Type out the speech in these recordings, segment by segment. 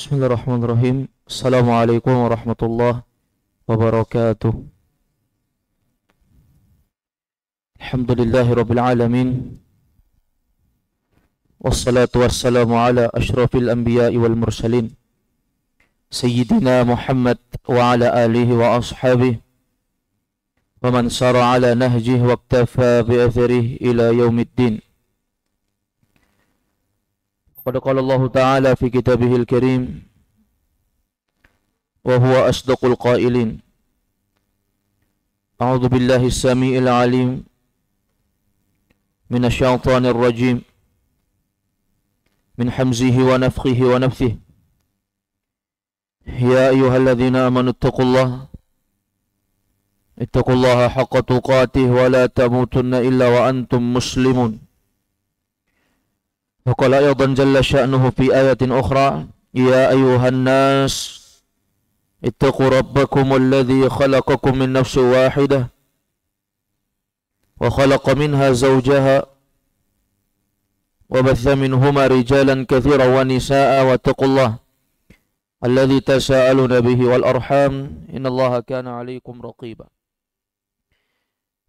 Bismillahirrahmanirrahim. Assalamualaikum warahmatullahi wabarakatuh. Alhamdulillahi rabbil alamin. Wassalatu wassalamu ala ashrafil anbiya'i wal mursalin Sayyidina Muhammad wa ala alihi wa ashabihi wa man sara ala nahjihi wa iktafa bi atharihi ila yaumiddin. Qad qala Allah Ta'ala fi kitabihil karim wa huwa asdaqul qailin. A'udzu billahi as-sami'il 'alim minasy syaithanir rajim min hamzihi wa nafthihi wa nafthihi. Ya ayyuhalladzina amanu ittaqullaha haqqa tuqatih wa la tamutunna illa wa antum muslimun. Wa qala aydan jalla sya'nuhu fi ayatin ukhra, ya ayyuhan nas ittaqu rabbakumul ladzi khalaqakum min nafsin wahidah wa khalaqa minha zawjaha wa batha minhuma rijalan katsiran wa nisaa'a wa taqullaha alladzi tasaaluna bihi wal arham innallaha kana 'alaikum raqiba.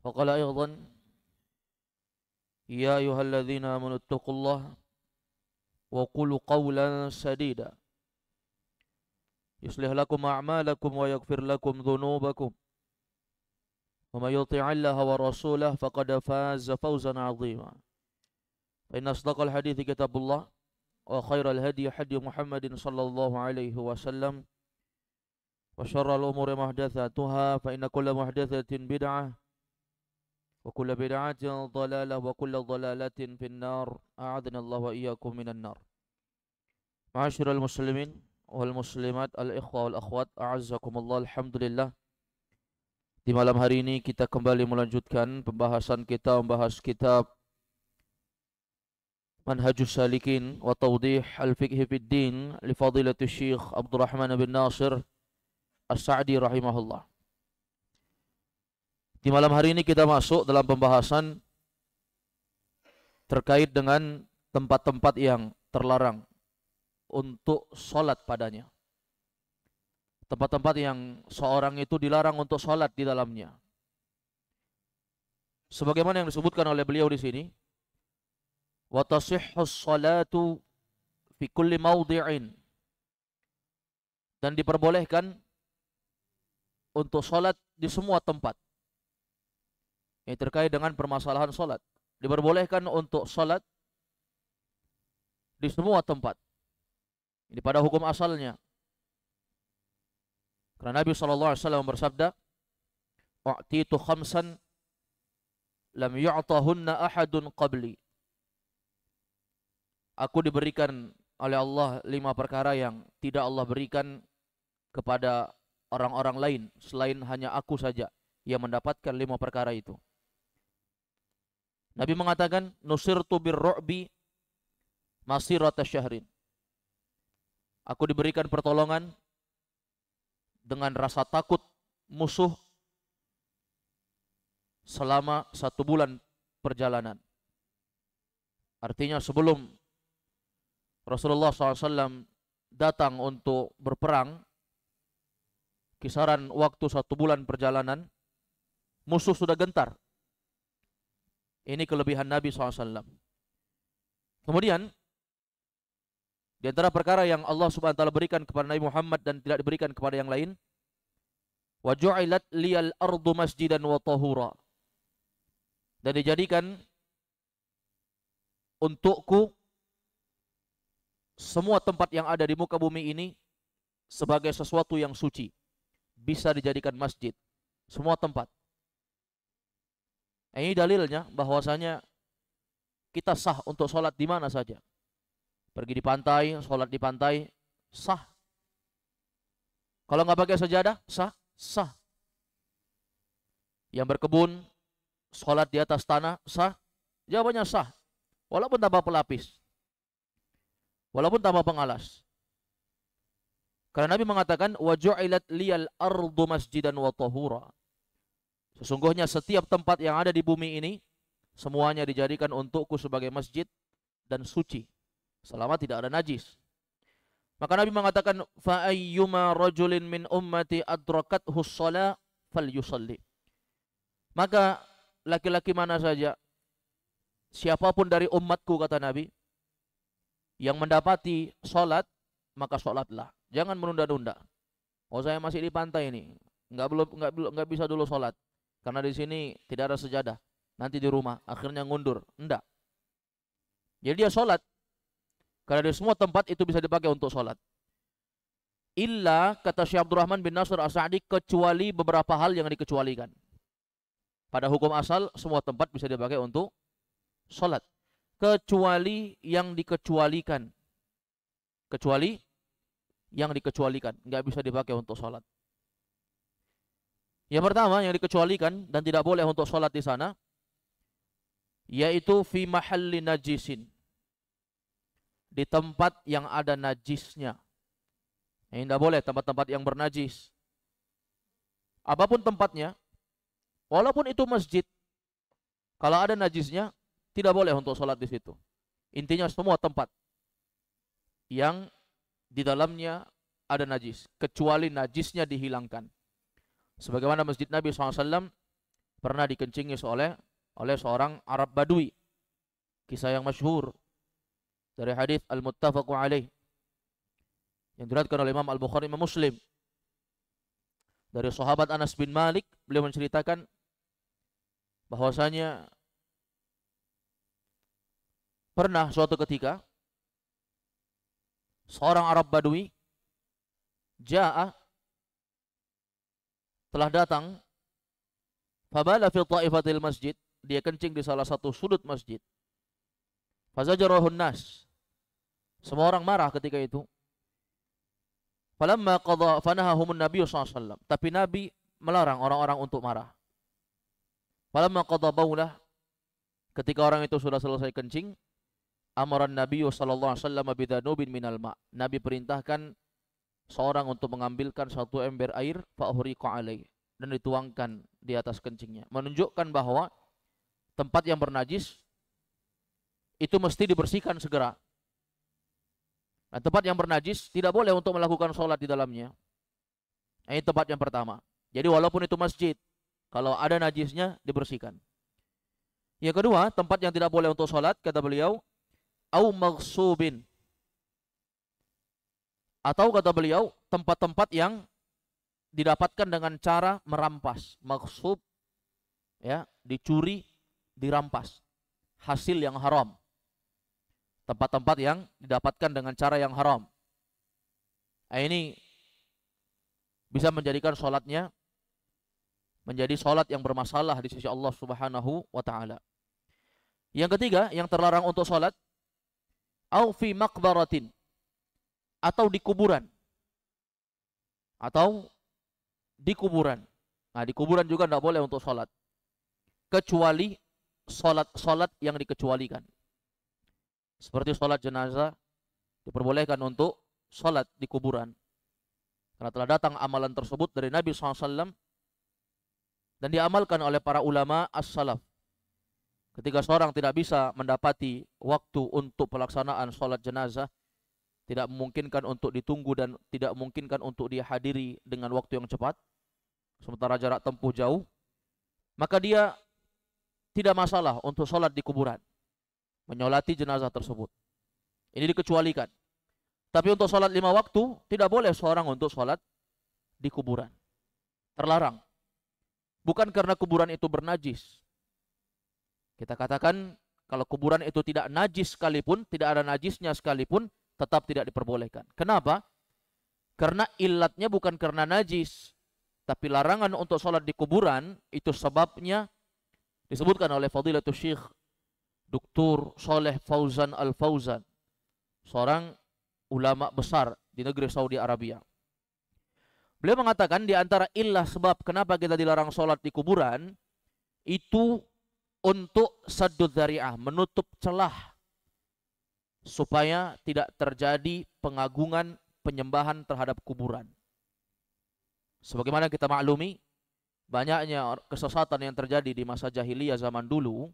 Wa qala aydan ya ayyuhalladzina amanu ittaqullaha wa qulu qawlan sadida yuslih lakum a'malakum wa yaghfir lakum dhunubakum wa may yuti'illaha wa rasulahu faqad faza fawzan 'azima. Fa inna asdaqal hadithi kitabullah wa khairal hadi hadi Muhammadin sallallahu alaihi wasallam wa syarral umuri muhdatsatuha fa inna kulla muhdatsatin bid'ah wa kulla bid'atin dhalalah wa kulla dhalalatin finnar. A'adana Allah wa iyyakum minan nar. Ma'asyiral muslimin wal muslimat, al ikhwa wal akhwat, a'azzakumullah. Alhamdulillah, di malam hari ini kita kembali melanjutkan pembahasan kita membahas kitab Manhajus Salikin wa Tawdih al-Fiqh fid Din li Fadilatul Syekh Abdurrahman bin Nasir As-Sa'di rahimahullah. Di malam hari ini kita masuk dalam pembahasan terkait dengan tempat-tempat yang terlarang untuk sholat padanya. Tempat-tempat yang seorang itu dilarang untuk sholat di dalamnya. Sebagaimana yang disebutkan oleh beliau di sini, wa tasihhus sholatu fi kulli mawdi'in, dan diperbolehkan untuk sholat di semua tempat. Yang terkait dengan permasalahan sholat, diperbolehkan untuk sholat di semua tempat. Ini pada hukum asalnya. Karena Nabi SAW bersabda, "U'titu khamsan lam yu'tahunna ahadun qabli." Aku diberikan oleh Allah 5 perkara yang tidak Allah berikan kepada orang-orang lain selain hanya aku saja yang mendapatkan 5 perkara itu. Nabi mengatakan, "Nusirtu birru'bi masirata syahrin." Aku diberikan pertolongan dengan rasa takut musuh selama 1 bulan perjalanan. Artinya sebelum Rasulullah SAW datang untuk berperang, kisaran waktu 1 bulan perjalanan, musuh sudah gentar. Ini kelebihan Nabi SAW. Kemudian, di antara perkara yang Allah Subhanahu wa taala berikan kepada Nabi Muhammad dan tidak diberikan kepada yang lain, wa ju'ilat liyal ardu masjidan wa tahura. Dan dijadikan untukku semua tempat yang ada di muka bumi ini sebagai sesuatu yang suci. Bisa dijadikan masjid. Semua tempat. Ini dalilnya bahwasanya kita sah untuk sholat di mana saja. Pergi di pantai, sholat di pantai, sah. Kalau nggak pakai sajadah, sah, sah. Yang berkebun, sholat di atas tanah, sah. Jawabannya sah. Walaupun tanpa pelapis. Walaupun tanpa pengalas. Karena Nabi mengatakan, wa ju'ilat liyal ardu masjidan wa tahura. Sesungguhnya setiap tempat yang ada di bumi ini semuanya dijadikan untukku sebagai masjid dan suci selama tidak ada najis. Maka Nabi mengatakan, fa ayyuma rajulin min ummati adrakathu shalah falyusalli. Maka laki-laki mana saja, siapapun dari umatku, kata Nabi, yang mendapati sholat, maka sholatlah. Jangan menunda-nunda. Oh, saya masih di pantai ini, nggak bisa dulu sholat karena di sini tidak ada sejadah. Nanti di rumah, akhirnya ngundur. Enggak. Jadi dia sholat karena di semua tempat itu bisa dipakai untuk sholat. Illa, kata Syekh Abdurrahman bin Nasr As-Sa'di, kecuali beberapa hal yang dikecualikan. Pada hukum asal semua tempat bisa dipakai untuk sholat, kecuali yang dikecualikan. Kecuali yang dikecualikan, nggak bisa dipakai untuk sholat. Yang pertama yang dikecualikan dan tidak boleh untuk sholat di sana, yaitu fi mahalli najisin, di tempat yang ada najisnya. Ini tidak boleh tempat-tempat yang bernajis. Apapun tempatnya, walaupun itu masjid, kalau ada najisnya, tidak boleh untuk sholat di situ. Intinya semua tempat yang di dalamnya ada najis, kecuali najisnya dihilangkan. Sebagaimana masjid Nabi SAW pernah dikencingi oleh seorang Arab Badui. Kisah yang masyhur dari hadis Al-Muttafaqu alaih yang diriwayatkan oleh Imam Al-Bukhari, Imam Muslim. Dari sahabat Anas bin Malik, beliau menceritakan bahwasanya pernah suatu ketika seorang Arab Badui telah datang, fabala fi ta'ifatil masjid, dia kencing di salah satu sudut masjid. Fazajarahun nas, semua orang marah ketika itu. Falamma qadha fanahahumun Nabi SAW, tapi Nabi melarang orang-orang untuk marah. Falamma qadha baulah, ketika orang itu sudah selesai kencing, amaran Nabi sallallahu alaihi wasallam bidanubin minal ma'. Nabi perintahkan seorang untuk mengambilkan satu ember air, fa'huriqa alaih, dan dituangkan di atas kencingnya, menunjukkan bahwa tempat yang bernajis itu mesti dibersihkan segera. Nah, tempat yang bernajis tidak boleh untuk melakukan sholat di dalamnya. Ini tempat yang pertama. Jadi walaupun itu masjid, kalau ada najisnya dibersihkan. Yang kedua, tempat yang tidak boleh untuk sholat, kata beliau, au maghsubin, atau kata beliau tempat-tempat yang didapatkan dengan cara merampas. Maghsub, ya, dicuri, dirampas, hasil yang haram. Tempat-tempat yang didapatkan dengan cara yang haram. Nah, ini bisa menjadikan sholatnya menjadi sholat yang bermasalah di sisi Allah Subhanahu wa ta'ala. Yang ketiga, yang terlarang untuk sholat, au fi maqbaratin, atau di kuburan. Atau di kuburan. Nah, di kuburan juga tidak boleh untuk sholat, kecuali sholat yang dikecualikan. Seperti sholat jenazah diperbolehkan untuk sholat di kuburan, karena telah datang amalan tersebut dari Nabi SAW dan diamalkan oleh para ulama as-salaf. Ketika seorang tidak bisa mendapati waktu untuk pelaksanaan sholat jenazah, tidak memungkinkan untuk ditunggu dan tidak memungkinkan untuk dihadiri dengan waktu yang cepat, sementara jarak tempuh jauh, maka dia tidak masalah untuk sholat di kuburan, menyolati jenazah tersebut. Ini dikecualikan. Tapi untuk sholat 5 waktu, tidak boleh seorang untuk sholat di kuburan. Terlarang. Bukan karena kuburan itu bernajis. Kita katakan kalau kuburan itu tidak najis sekalipun, tidak ada najisnya sekalipun, tetap tidak diperbolehkan. Kenapa? Karena ilatnya bukan karena najis, tapi larangan untuk sholat di kuburan itu sebabnya disebutkan oleh Fadilatul Syekh Dr. Saleh Fauzan Al-Fauzan, seorang ulama besar di negeri Saudi Arabia. Beliau mengatakan di antara illah sebab kenapa kita dilarang sholat di kuburan itu untuk saddud dzari'ah, menutup celah supaya tidak terjadi pengagungan penyembahan terhadap kuburan. Sebagaimana kita maklumi, banyaknya kesesatan yang terjadi di masa jahiliyah zaman dulu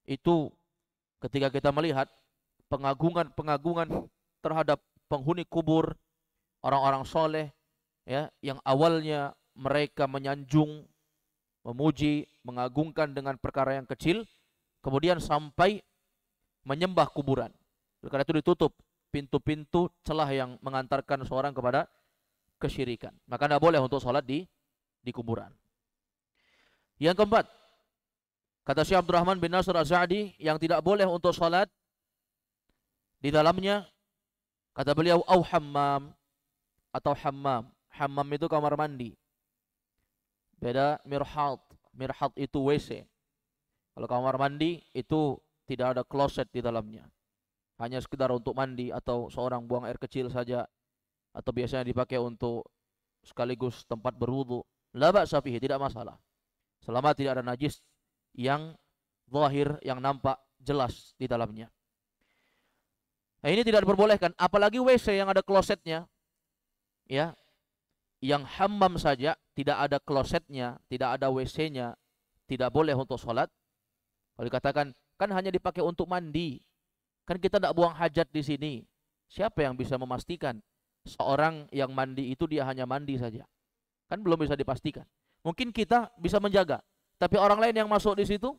itu ketika kita melihat pengagungan terhadap penghuni kubur, orang-orang soleh, ya, yang awalnya mereka menyanjung, memuji, mengagungkan dengan perkara yang kecil, kemudian sampai menyembah kuburan. Karena itu ditutup pintu-pintu celah yang mengantarkan seorang kepada kesyirikan. Maka tidak boleh untuk sholat di kuburan. Yang keempat, kata Syekh Abdurrahman bin Nasr Az-Sa'di, yang tidak boleh untuk sholat di dalamnya, kata beliau, au hammam, atau hammam. Hammam itu kamar mandi. Beda mirhat. Mirhat itu WC. Kalau kamar mandi itu tidak ada kloset di dalamnya. Hanya sekedar untuk mandi atau seorang buang air kecil saja, atau biasanya dipakai untuk sekaligus tempat berwudu. La ba'sa fihi, tidak masalah. Selama tidak ada najis yang zahir, yang nampak jelas di dalamnya. Nah, ini tidak diperbolehkan, apalagi WC yang ada klosetnya. Ya, yang hammam saja tidak ada klosetnya, tidak ada WC-nya, tidak boleh untuk sholat. Kalau dikatakan kan hanya dipakai untuk mandi, kan kita tidak buang hajat di sini. Siapa yang bisa memastikan seorang yang mandi itu dia hanya mandi saja? Kan belum bisa dipastikan. Mungkin kita bisa menjaga, tapi orang lain yang masuk di situ,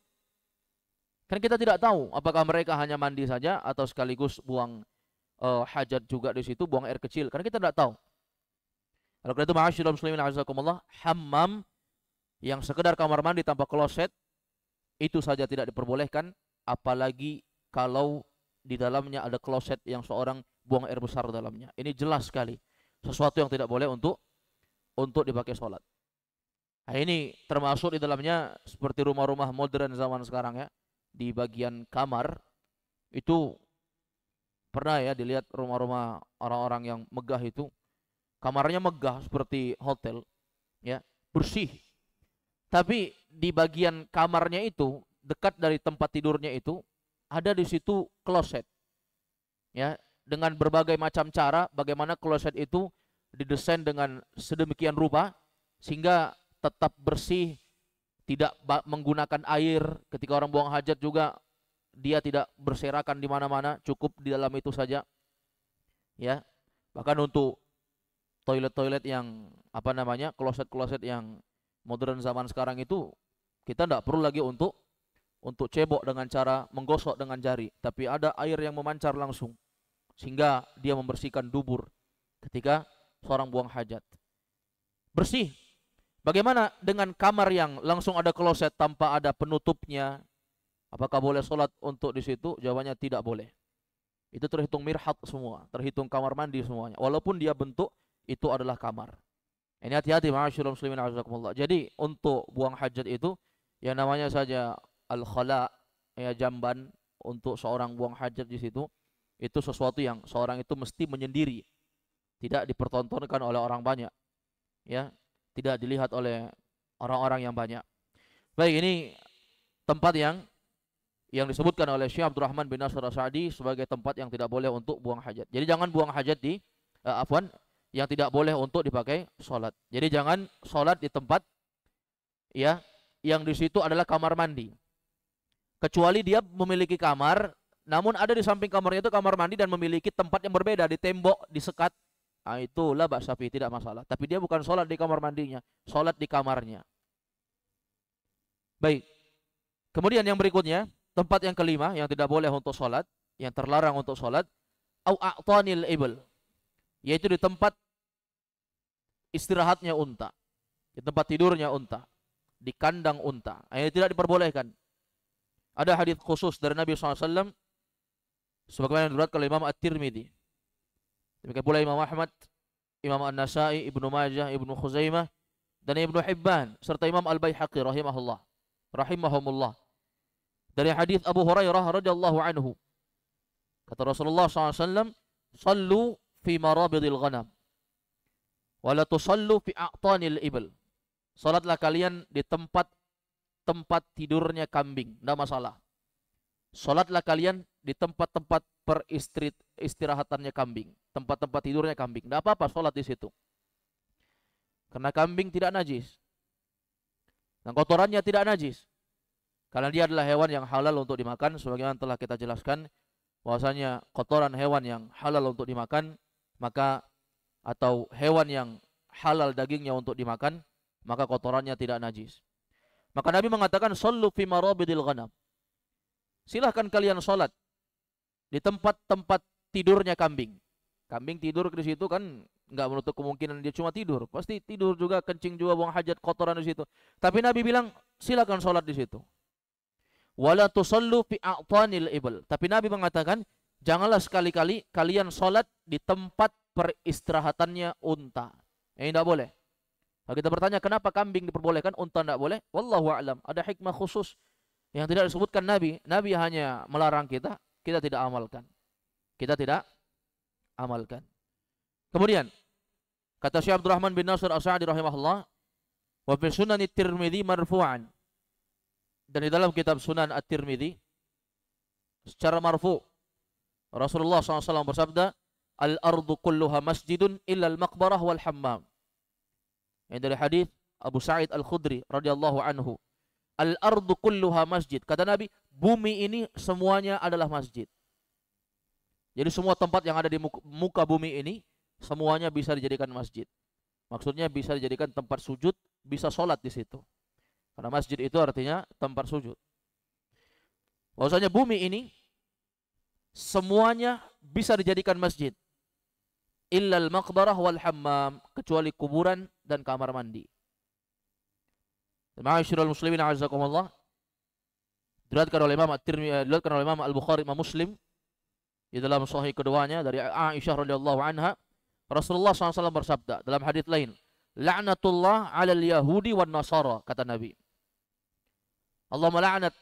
kan kita tidak tahu apakah mereka hanya mandi saja atau sekaligus buang hajat juga di situ, buang air kecil. Karena kita tidak tahu. Kalau itu ma'asyiral muslimin azakumullah, hammam yang sekedar kamar mandi tanpa kloset itu saja tidak diperbolehkan, apalagi kalau di dalamnya ada kloset yang seorang buang air besar dalamnya. Ini jelas sekali sesuatu yang tidak boleh untuk dipakai sholat. Nah, ini termasuk di dalamnya seperti rumah-rumah modern zaman sekarang ya. Di bagian kamar itu pernah ya dilihat rumah-rumah orang-orang yang megah itu, kamarnya megah seperti hotel, ya, bersih. Tapi di bagian kamarnya itu, dekat dari tempat tidurnya itu, ada di situ kloset. Ya, dengan berbagai macam cara bagaimana kloset itu didesain dengan sedemikian rupa sehingga tetap bersih, tidak menggunakan air ketika orang buang hajat juga, dia tidak berserakan di mana-mana, cukup di dalam itu saja. Ya. Bahkan untuk toilet-toilet yang kloset-kloset yang modern zaman sekarang itu, kita tidak perlu lagi untuk cebok dengan cara menggosok dengan jari, tapi ada air yang memancar langsung sehingga dia membersihkan dubur ketika seorang buang hajat. Bersih. Bagaimana dengan kamar yang langsung ada kloset tanpa ada penutupnya? Apakah boleh sholat untuk di situ? Jawabannya tidak boleh. Itu terhitung mirhat semua, terhitung kamar mandi semuanya. Walaupun dia bentuk itu adalah kamar. Ini hati-hati ma'asyiral muslimin azakumullah. Jadi untuk buang hajat itu yang namanya saja al-khala, ya, jamban untuk seorang buang hajat di situ, itu sesuatu yang seorang itu mesti menyendiri. Tidak dipertontonkan oleh orang banyak. Ya, tidak dilihat oleh orang-orang yang banyak. Baik, ini tempat yang disebutkan oleh Syekh Abdurrahman bin Nasr Az-Sa'di sebagai tempat yang tidak boleh untuk buang hajat. Jadi jangan buang hajat di yang tidak boleh untuk dipakai sholat. Jadi jangan sholat di tempat ya yang di situ adalah kamar mandi. Kecuali dia memiliki kamar, namun ada di samping kamarnya itu kamar mandi dan memiliki tempat yang berbeda, di tembok, di sekat. Nah, itulah ba'sa fi, tidak masalah. Tapi dia bukan sholat di kamar mandinya, sholat di kamarnya. Baik. Kemudian yang berikutnya, tempat yang kelima yang tidak boleh untuk sholat, yang terlarang untuk sholat, au a'tanil ibl, yaitu di tempat istirahatnya unta, di tempat tidurnya unta, di kandang unta. Ini tidak diperbolehkan. Ada hadis khusus dari Nabi SAW sebagaimana diriwayatkan oleh Imam At-Tirmidzi. Demikian pula Imam Ahmad, Imam An-Nasai, Ibnu Majah, Ibnu Khuzaimah, dan Ibnu Hibban serta Imam Al-Baihaqi rahimahumullah. Dari hadis Abu Hurairah radhiyallahu anhu, kata Rasulullah SAW, "Sallu fi marabidil ghanam, wa la tusallu fi a'tanil ibl." Salatlah kalian di tempat tidurnya kambing, tidak masalah. Salatlah kalian di tempat-tempat peristirahatannya kambing, tempat-tempat tidurnya kambing. Tidak apa-apa salat di situ. Karena kambing tidak najis. Dan kotorannya tidak najis. Karena dia adalah hewan yang halal untuk dimakan, sebagaimana telah kita jelaskan bahwasanya kotoran hewan yang halal untuk dimakan, maka atau hewan yang halal dagingnya untuk dimakan, maka kotorannya tidak najis. Maka Nabi mengatakan, "Shallu fi marabidil ghanam." Silahkan kalian sholat di tempat-tempat tidurnya kambing. Kambing tidur di situ kan nggak menutup kemungkinan dia cuma tidur. Pasti tidur juga, kencing juga, buang hajat, kotoran di situ. Tapi Nabi bilang, silakan sholat di situ. Wala tusallu fi a'tanil ibl. Tapi Nabi mengatakan, janganlah sekali-kali kalian sholat di tempat peristirahatannya unta. Ini tidak boleh. Kalau kita bertanya kenapa kambing diperbolehkan, unta tidak boleh? Wallahu a'lam. Ada hikmah khusus yang tidak disebutkan Nabi. Nabi hanya melarang kita, kita tidak amalkan. Kita tidak amalkan. Kemudian kata Syekh Abdurrahman bin Nasir As-Sa'di rahimahullah, wa fi Sunan At-Tirmidzi marfu'an. Dan di dalam kitab Sunan At-Tirmidzi secara marfu' Rasulullah SAW bersabda, al-ardu kulluha masjidun illa al-maqbarah wal hammam. Ini dari hadis Abu Sa'id Al-Khudri radhiyallahu anhu. Al-ardu kulluha masjid. Kata Nabi, bumi ini semuanya adalah masjid. Jadi semua tempat yang ada di muka bumi ini semuanya bisa dijadikan masjid. Maksudnya bisa dijadikan tempat sujud, bisa sholat di situ. Karena masjid itu artinya tempat sujud. Bahwasanya bumi ini semuanya bisa dijadikan masjid. Illal maqbarah wal hammam, kecuali kuburan dan kamar mandi. Ma'asyiral muslimin a'azzakumullah. Diriwayatkan oleh Imam At-Tirmidzi, diriwayatkan oleh Imam Al-Bukhari, Imam Muslim di dalam sahih keduanya dari Aisyah radhiyallahu anha, Rasulullah SAW bersabda dalam hadis lain, la'natullah 'alal yahudi wan nasara, kata Nabi. Allah melaknat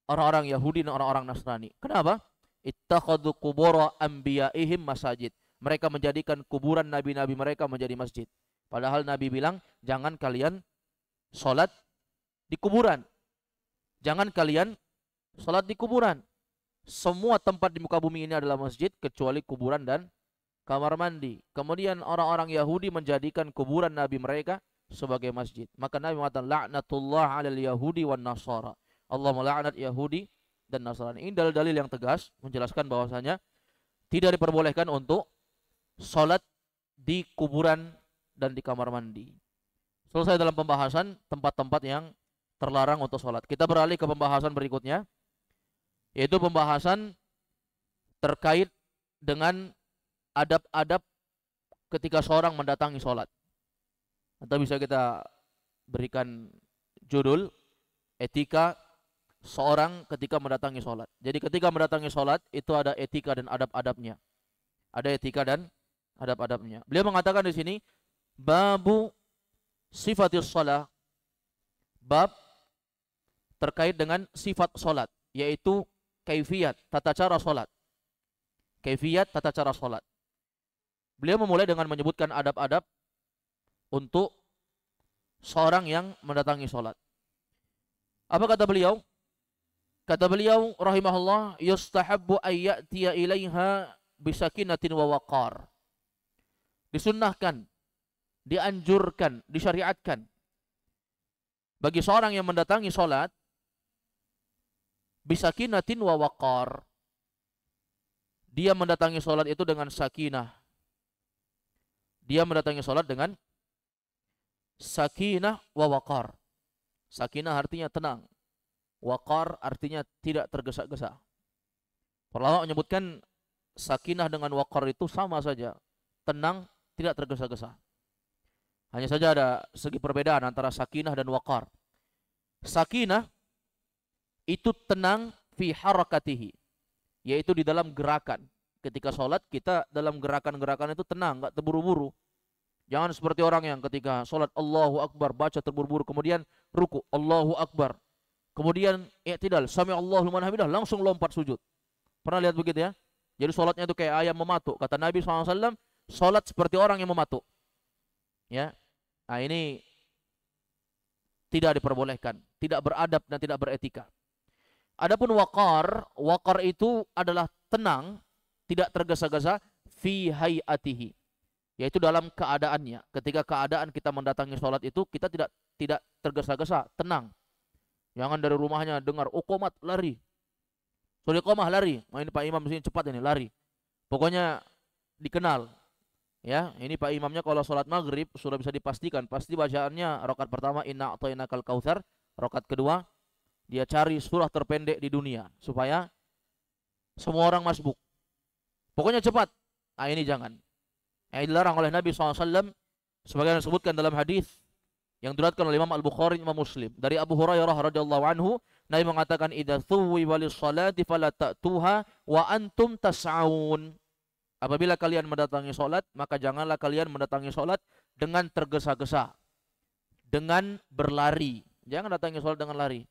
orang-orang Yahudi dan orang-orang Nasrani. Kenapa? Ittakhadhu qubura anbiya'ihim masajid. Mereka menjadikan kuburan nabi-nabi mereka menjadi masjid. Padahal Nabi bilang, jangan kalian sholat di kuburan. Jangan kalian sholat di kuburan. Semua tempat di muka bumi ini adalah masjid kecuali kuburan dan kamar mandi. Kemudian orang-orang Yahudi menjadikan kuburan nabi mereka sebagai masjid. Maka Nabi mengatakan la'natullah 'alal yahudi wan nasara. Allah melaknat Yahudi dan Nasrani. Ini dalil-dalil yang tegas menjelaskan bahwasanya tidak diperbolehkan untuk salat di kuburan dan di kamar mandi. Selesai dalam pembahasan tempat-tempat yang terlarang untuk salat. Kita beralih ke pembahasan berikutnya, yaitu pembahasan terkait dengan adab-adab ketika seorang mendatangi sholat. Atau bisa kita berikan judul etika seorang ketika mendatangi sholat. Jadi ketika mendatangi sholat itu ada etika dan adab-adabnya. Ada etika dan adab-adabnya. Beliau mengatakan di sini babu sifatis sholat, bab terkait dengan sifat sholat, yaitu kaifiyat, tata cara sholat. Kaifiyat, tata cara sholat. Beliau memulai dengan menyebutkan adab-adab untuk seorang yang mendatangi sholat. Apa kata beliau? Kata beliau rahimahullah, yustahabbu ayyatiya ilaiha bisakinatin wa waqar. Disunnahkan, dianjurkan, disyariatkan bagi seorang yang mendatangi sholat bisakinatin wa waqar. Dia mendatangi sholat itu dengan sakinah. Dia mendatangi sholat dengan sakinah wa waqar. Sakinah artinya tenang. Waqar artinya tidak tergesa-gesa. Para ulama menyebutkan sakinah dengan waqar itu sama saja. Tenang, tidak tergesa-gesa. Hanya saja ada segi perbedaan antara sakinah dan waqar. Sakinah itu tenang fi harakatihi, yaitu di dalam gerakan. Ketika sholat kita dalam gerakan-gerakan itu tenang, nggak terburu-buru. Jangan seperti orang yang ketika sholat Allahu Akbar baca terburu-buru, kemudian ruku Allahu Akbar, kemudian i'tidal sami Allahu liman hamidah langsung lompat sujud. Pernah lihat begitu ya? Jadi sholatnya itu kayak ayam mematuk. Kata Nabi SAW, sholat seperti orang yang mematuk. Ya, nah ini tidak diperbolehkan, tidak beradab dan tidak beretika. Adapun waqar, waqar itu adalah tenang, tidak tergesa-gesa fi hayatihi, yaitu dalam keadaannya. Ketika keadaan kita mendatangi sholat itu kita tidak tergesa-gesa, tenang. Jangan dari rumahnya dengar qomat lari, suri qomah lari. Ini Pak Imam di sini cepat ini lari. Pokoknya dikenal Ya, ini Pak Imamnya kalau sholat maghrib sudah bisa dipastikan, pasti bacaannya rakaat pertama inna a'tainakal kautsar, rakaat kedua dia cari surah terpendek di dunia supaya semua orang masbuk. Pokoknya cepat. Ah ini jangan. Ini dilarang oleh Nabi SAW sebagaimana disebutkan dalam hadis yang diriwayatkan oleh Imam Al-Bukhari, Imam Muslim. Dari Abu Hurairah radhiyallahu anhu, Nabi mengatakan idza thuwiba lis-salati fala ta'tuha wa antum tas'aun. Apabila kalian mendatangi salat, maka janganlah kalian mendatangi salat dengan tergesa-gesa, dengan berlari. Jangan datangi salat dengan lari.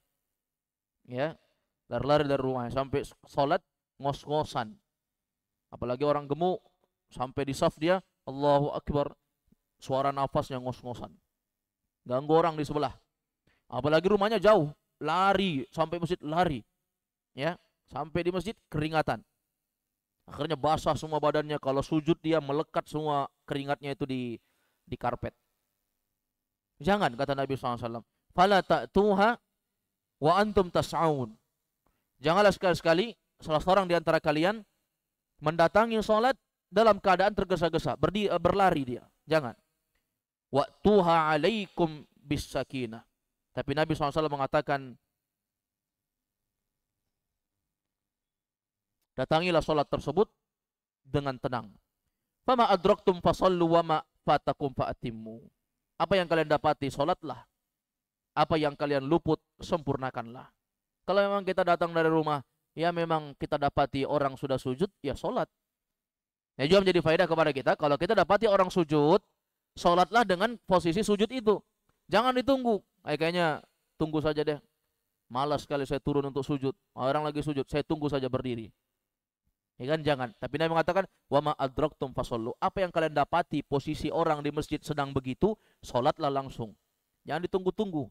Ya, lari-lari dari rumah sampai salat ngos-ngosan. Apalagi orang gemuk sampai di saf dia Allahu Akbar, suara nafasnya ngos-ngosan. Ganggu orang di sebelah. Apalagi rumahnya jauh, lari sampai masjid lari. Ya, sampai di masjid keringatan. Akhirnya basah semua badannya, kalau sujud dia melekat semua keringatnya itu di karpet. Jangan, kata Nabi SAW. Fala ta'tuha wa antum tas'aun. Janganlah sekali-sekali salah seorang di antara kalian mendatangi salat dalam keadaan tergesa-gesa, berlari dia. Jangan. Wa'tuha alaikum bisakinah. Tapi Nabi SAW mengatakan, datangilah salat tersebut dengan tenang. Fama adraktum fasallu wa ma fatakum fa'atimmu. Apa yang kalian dapati, salatlah. Apa yang kalian luput, sempurnakanlah. Kalau memang kita datang dari rumah, ya memang kita dapati orang sudah sujud, ya salat. Ya juga menjadi faedah kepada kita, kalau kita dapati orang sujud, salatlah dengan posisi sujud itu. Jangan ditunggu. Kayaknya tunggu saja deh. Malas sekali saya turun untuk sujud. Orang lagi sujud, saya tunggu saja berdiri. Ya kan, jangan. Tapi Nabi mengatakan, wa ma adraktum fasallu. Apa yang kalian dapati posisi orang di masjid sedang begitu, salatlah langsung. Jangan ditunggu-tunggu.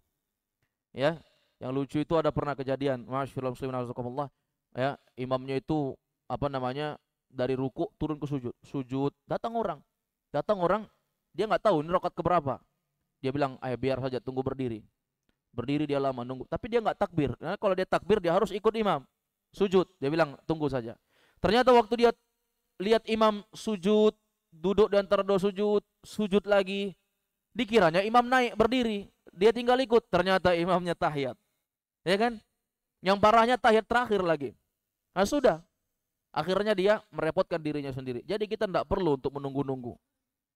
Ya, yang lucu itu ada pernah kejadian, masyaallah muslimin azakumullah. Ya, imamnya itu dari ruku turun ke sujud, datang orang, dia nggak tahu ini rakaat keberapa. Dia bilang, ayo biar saja, tunggu berdiri dia lama nunggu, tapi dia nggak takbir. Nah, kalau dia takbir dia harus ikut imam sujud. Dia bilang tunggu saja. Ternyata waktu dia lihat imam sujud, duduk di antara dua sujud lagi, dikiranya imam naik berdiri, dia tinggal ikut. Ternyata imamnya tahiyat, ya kan? Yang parahnya tahiyat terakhir lagi. Nah sudah, akhirnya dia merepotkan dirinya sendiri. Jadi kita tidak perlu untuk menunggu-nunggu.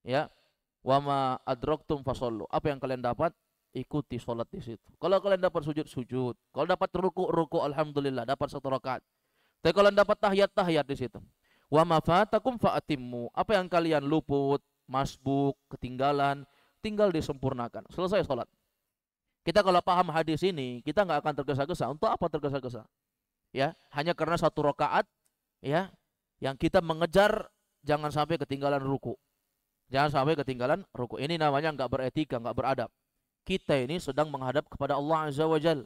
Ya, wama adraktum fasallu. Apa yang kalian dapat, ikuti sholat di situ. Kalau kalian dapat sujud. Kalau dapat ruku, alhamdulillah, dapat satu rakaat. Tapi kalau dapat tahiyat di situ. Wama fatakum fa'atimmu. Apa yang kalian luput, masbuk, ketinggalan, tinggal disempurnakan. Selesai sholat. Kita kalau paham hadis ini, kita nggak akan tergesa-gesa. Untuk apa tergesa-gesa? Ya, hanya karena satu rakaat, ya, yang kita mengejar jangan sampai ketinggalan ruku. Jangan sampai ketinggalan ruku. Ini namanya nggak beretika, nggak beradab. Kita ini sedang menghadap kepada Allah Azza wa Jal.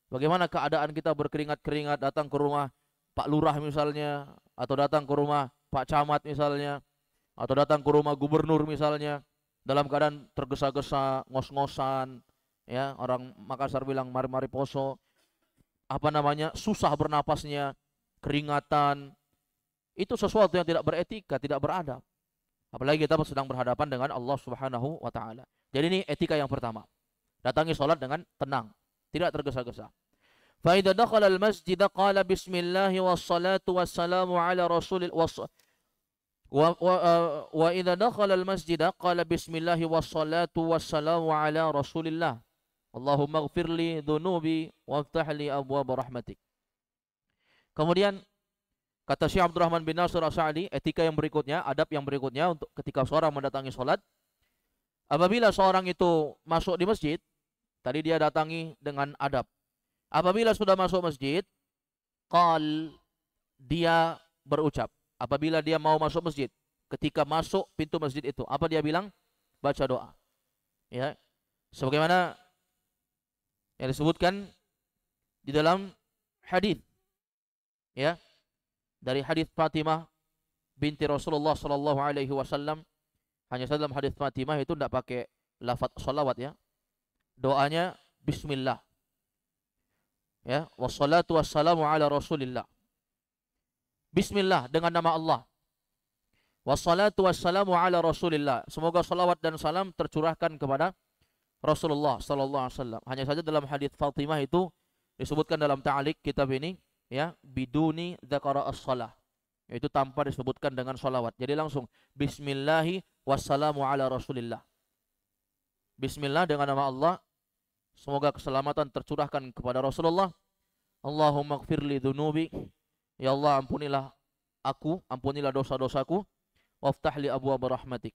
Bagaimana keadaan kita berkeringat-keringat datang ke rumah Pak Lurah misalnya, atau datang ke rumah Pak Camat misalnya, atau datang ke rumah Gubernur misalnya, dalam keadaan tergesa-gesa, ngos-ngosan, ya, orang Makassar bilang mari-mari poso, susah bernapasnya, keringatan. Itu sesuatu yang tidak beretika, tidak beradab. Apalagi kita sedang berhadapan dengan Allah Subhanahu wa taala. Jadi ini etika yang pertama. Datangi salat dengan tenang, tidak tergesa-gesa. Fa idza dakhala al-masjid qala bismillah wassalatu wassalamu ala rasulil wa idza dakhala al-masjid qala bismillah wassalatu wassalamu ala rasulillah. Allahumma ighfirli dhunubi waftah li abwaab rahmatik. Kemudian kata Syekh Abdurrahman bin Nasir As-Sa'di, etika yang berikutnya, adab yang berikutnya untuk ketika seorang mendatangi salat. Apabila seorang itu masuk di masjid, tadi dia datangi dengan adab. Apabila sudah masuk masjid, dia berucap. Apabila dia mau masuk masjid, ketika masuk pintu masjid itu, apa dia bilang? Baca doa. Ya. Sebagaimana yang disebutkan di dalam hadis, ya, dari hadis Fatimah binti Rasulullah sallallahu alaihi wasallam. Hanya saja dalam hadis Fatimah itu tidak pakai lafaz salawat, ya. Doanya bismillah. Ya, wassalatu wassalamu ala Rasulillah. Bismillah, dengan nama Allah. Wassalatu wassalamu ala Rasulillah. Semoga salawat dan salam tercurahkan kepada Rasulullah sallallahu alaihi wasallam. Hanya saja dalam hadis Fatimah itu disebutkan dalam ta'liq kitab ini ya, biduni dzakara as-shalah. Yaitu tanpa disebutkan dengan salawat. Jadi langsung bismillahi wassalamu ala Rasulillah. Bismillah dengan nama Allah. Semoga keselamatan tercurahkan kepada Rasulullah. Allahumma gfirli dhunubi. Ya Allah, ampunilah aku, ampunilah dosa-dosaku. Waftahli abwaaba rahmatik.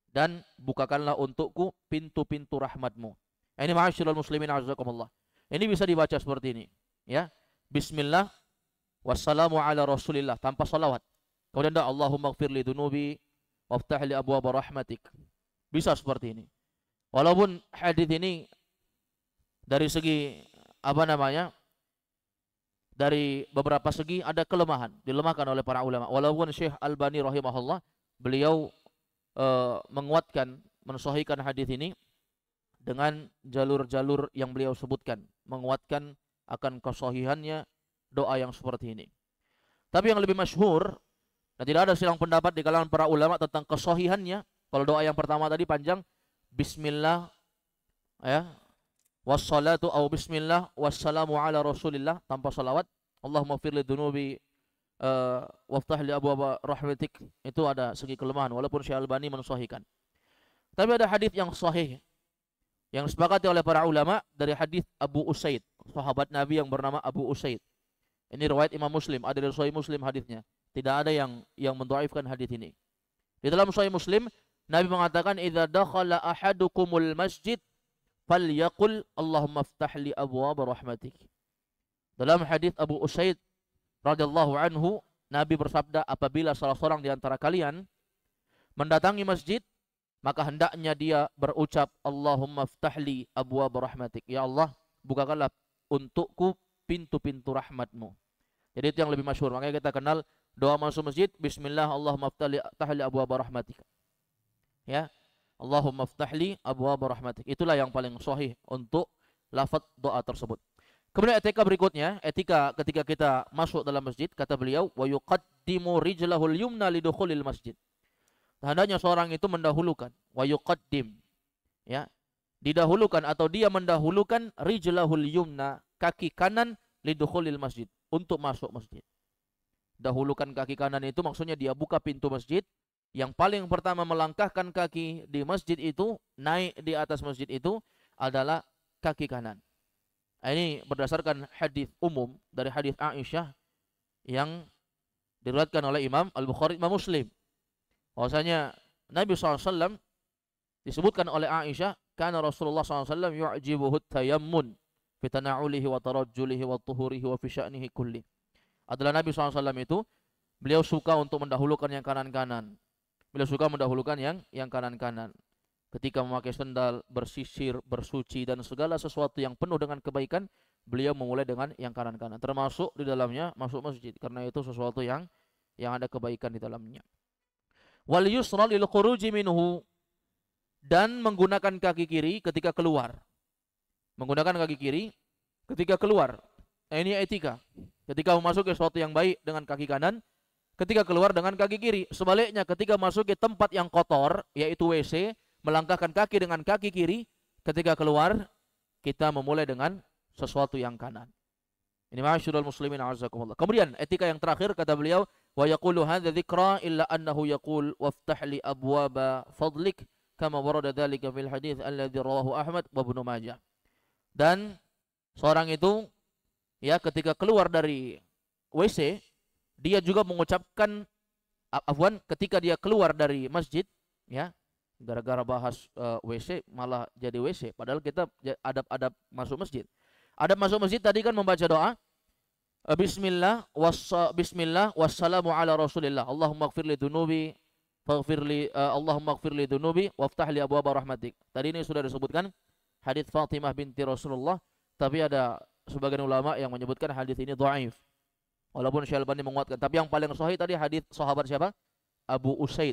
Dan bukakanlah untukku pintu-pintu rahmatmu. Ini ma'asyiral muslimin azakumullah. Ini bisa dibaca seperti ini, ya. Bismillah wassalamu ala Rasulillah tanpa salawat. Kemudian Allahumma gfirli dhunubi waftahli abwaaba rahmatik. Bisa seperti ini. Walaupun hadis ini dari segi dari beberapa segi ada kelemahan, dilemahkan oleh para ulama. Walaupun Syekh Albani rahimahullah beliau menguatkan, mensahihkan hadis ini dengan jalur-jalur yang beliau sebutkan, menguatkan akan kesahihannya doa yang seperti ini. Tapi yang lebih masyhur dan tidak ada silang pendapat di kalangan para ulama tentang kesahihannya. Kalau doa yang pertama tadi panjang, bismillah ya, wassalatu au bismillah wassalamu ala Rasulillah tanpa salawat. Allahumma firli dhunubi waftahli abwaaba rahmatik. Itu ada segi kelemahan walaupun Syekh Albani mensahihkan. Tapi ada hadis yang sahih yang disepakati oleh para ulama dari hadis Abu Usaid, sahabat Nabi yang bernama Abu Usaid. Ini riwayat Imam Muslim, ada dari Sahih Muslim hadisnya. Tidak ada yang mendhaifkan hadis ini. Di dalam Sahih Muslim Nabi mengatakan idza dakhala ahadukumul masjid falyaqul Allahumma iftahli abwaaba rahmatik. Dalam hadis Abu Usaid radhiyallahu anhu, Nabi bersabda, apabila salah seorang di antara kalian mendatangi masjid, maka hendaknya dia berucap Allahumma iftahli abwaaba rahmatik. Ya Allah, bukakanlah untukku pintu-pintu rahmatmu. Jadi itu yang lebih masyhur. Makanya kita kenal doa masuk masjid, bismillah Allahumma iftahli abwaaba rahmatik. Ya, Allahumma iftahli abwaaba rahmatik. Itulah yang paling sahih untuk lafaz doa tersebut. Kemudian etika berikutnya, etika ketika kita masuk dalam masjid, kata beliau, wa yuqaddimu rijlahul yumna lidukhulil masjid. Hendaknya seorang itu mendahulukan, wa yuqaddim, ya, didahulukan atau dia mendahulukan rijlahul yumna, kaki kanan lidukhulil masjid, untuk masuk masjid. Dahulukan kaki kanan itu maksudnya dia buka pintu masjid. Yang paling pertama melangkahkan kaki di masjid itu, naik di atas masjid itu adalah kaki kanan. Ini berdasarkan hadis umum dari hadis Aisyah yang diriwayatkan oleh Imam Al-Bukhari, Imam Muslim. Bahwasanya Nabi SAW disebutkan oleh Aisyah, karena Rasulullah SAW yu'jibuhu tayammun fi tana'ulihi wa tarajjulihi wa tuhurihi wa fi sya'nihi kulli. Adalah Nabi SAW itu, beliau suka untuk mendahulukan yang kanan-kanan. Beliau suka mendahulukan yang kanan-kanan. Ketika memakai sendal, bersisir, bersuci, dan segala sesuatu yang penuh dengan kebaikan, beliau memulai dengan yang kanan-kanan. Termasuk di dalamnya masuk masjid. Karena itu sesuatu yang ada kebaikan di dalamnya. Wal yusra lil khuruji minhu. Dan menggunakan kaki kiri ketika keluar. Menggunakan kaki kiri ketika keluar. Nah, ini etika. Ketika memasuki sesuatu yang baik dengan kaki kanan, ketika keluar dengan kaki kiri. Sebaliknya ketika masuk ke tempat yang kotor, yaitu WC, melangkahkan kaki dengan kaki kiri. Ketika keluar, kita memulai dengan sesuatu yang kanan. Ini ma'asyiral muslimin a'azzakumullah. Kemudian etika yang terakhir, kata beliau, wa yaqulu hadza dzikra illa annahu yaqul waftah li abwaaba fadlik kama warada dzalika fil hadits alladzi rawahu Ahmad wa Ibnu Majah. Dan seorang itu ya ketika keluar dari WC, dia juga mengucapkan ketika dia keluar dari masjid, ya, gara-gara bahas WC malah jadi WC, padahal kita adab-adab masuk masjid. Adab masuk masjid tadi kan membaca doa bismillah wassalamu ala Rasulillah. Allahumma ighfirli dhunubi Allahumma ighfirli dhunubi waftahli abwaaba rahmatik. Tadi ini sudah disebutkan hadits Fatimah binti Rasulullah, tapi ada sebagian ulama yang menyebutkan hadits ini dhaif. Walaupun Syekh Albani menguatkan, tapi yang paling sahih tadi hadis sahabat siapa? Abu Usaid.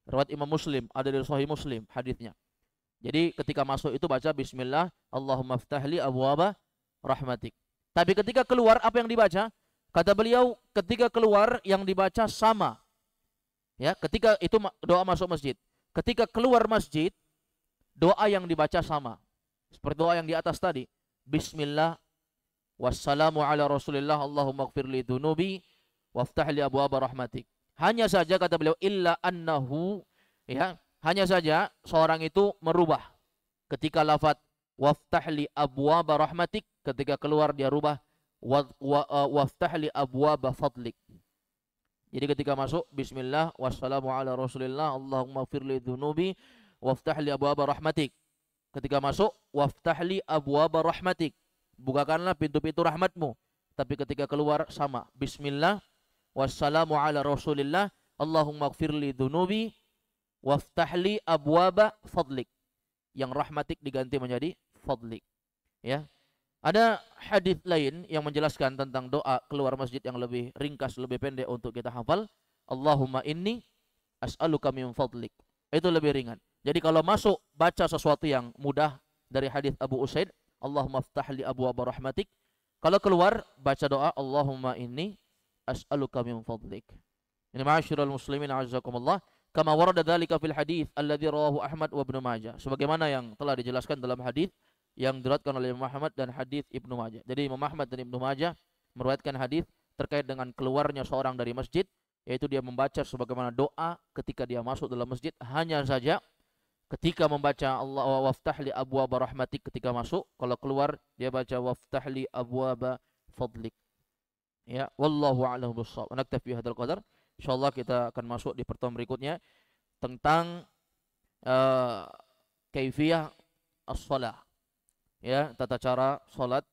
Riwayat Imam Muslim, ada di Sahih Muslim hadisnya. Jadi ketika masuk itu baca bismillah, Allahumma iftahli abwaaba rahmatik. Tapi ketika keluar apa yang dibaca? Kata beliau, ketika keluar yang dibaca sama. Ya, ketika itu doa masuk masjid. Ketika keluar masjid, doa yang dibaca sama. Seperti doa yang di atas tadi. Bismillah, wassalamu ala Rasulillah, Allahumma gfirli dunubi, waftahli abwaaba rahmatik. Hanya saja kata beliau, illa annahu, ya, hanya saja seorang itu merubah. Ketika lafaz waftahli abwaaba rahmatik, ketika keluar dia rubah waftahli abwaaba fadlik. Jadi ketika masuk bismillah wassalamu ala Rasulillah Allahumma firli dzunubi waftahli abwaaba rahmatik. Ketika masuk waftahli abwaaba rahmatik. Bukakanlah pintu-pintu rahmatmu. Tapi ketika keluar sama bismillah wassalamu ala Rasulillah Allahumma firli dzunubi waftahli abwaaba fadlik. Yang rahmatik diganti menjadi fadlik. Ya. Ada hadis lain yang menjelaskan tentang doa keluar masjid yang lebih ringkas, lebih pendek untuk kita hafal. Allahumma inni as'aluka min fadlik. Itu lebih ringan. Jadi kalau masuk baca sesuatu yang mudah dari hadis Abu Usaid, Allahumma ftah li abwaaba rahmatik. Kalau keluar baca doa Allahumma inni as'aluka min fadlik. Ini ma'asyiral muslimin a'azzakumullah, kama warada dzalika fil hadis alladzi rawahu Ahmad wa Ibnu Majah. Sebagaimana yang telah dijelaskan dalam hadis yang diriwayatkan oleh Imam Ahmad dan hadis Ibnu Majah. Jadi Imam Ahmad dan Ibnu Majah meriwayatkan hadis terkait dengan keluarnya seorang dari masjid, yaitu dia membaca sebagaimana doa ketika dia masuk dalam masjid. Hanya saja ketika membaca Allah waftahli abwaaba rahmatik ketika masuk, kalau keluar dia baca waftahli abwaaba fadlik. Ya, wallahu a'lam bissawab. Naktafi hadzal qadar. Insyaallah kita akan masuk di pertemuan berikutnya tentang kaifiyah as-shalah. Ya, tata cara salat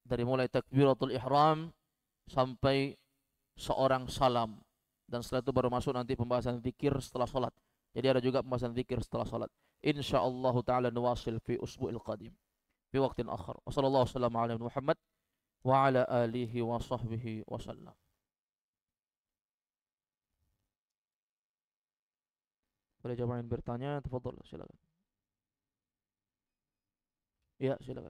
dari mulai takbiratul ihram sampai seorang salam, dan setelah itu baru masuk nanti pembahasan zikir setelah salat. Jadi ada juga pembahasan zikir setelah salat. Insyaallah taala nuwasil fi usbu'il qadim fi waqtin akhar. Wassallallahu wasallam ala Muhammad wa ala alihi wa sahbihi wasallam. Boleh jawab yang bertanya, tafadhol, silakan. Ya, silakan.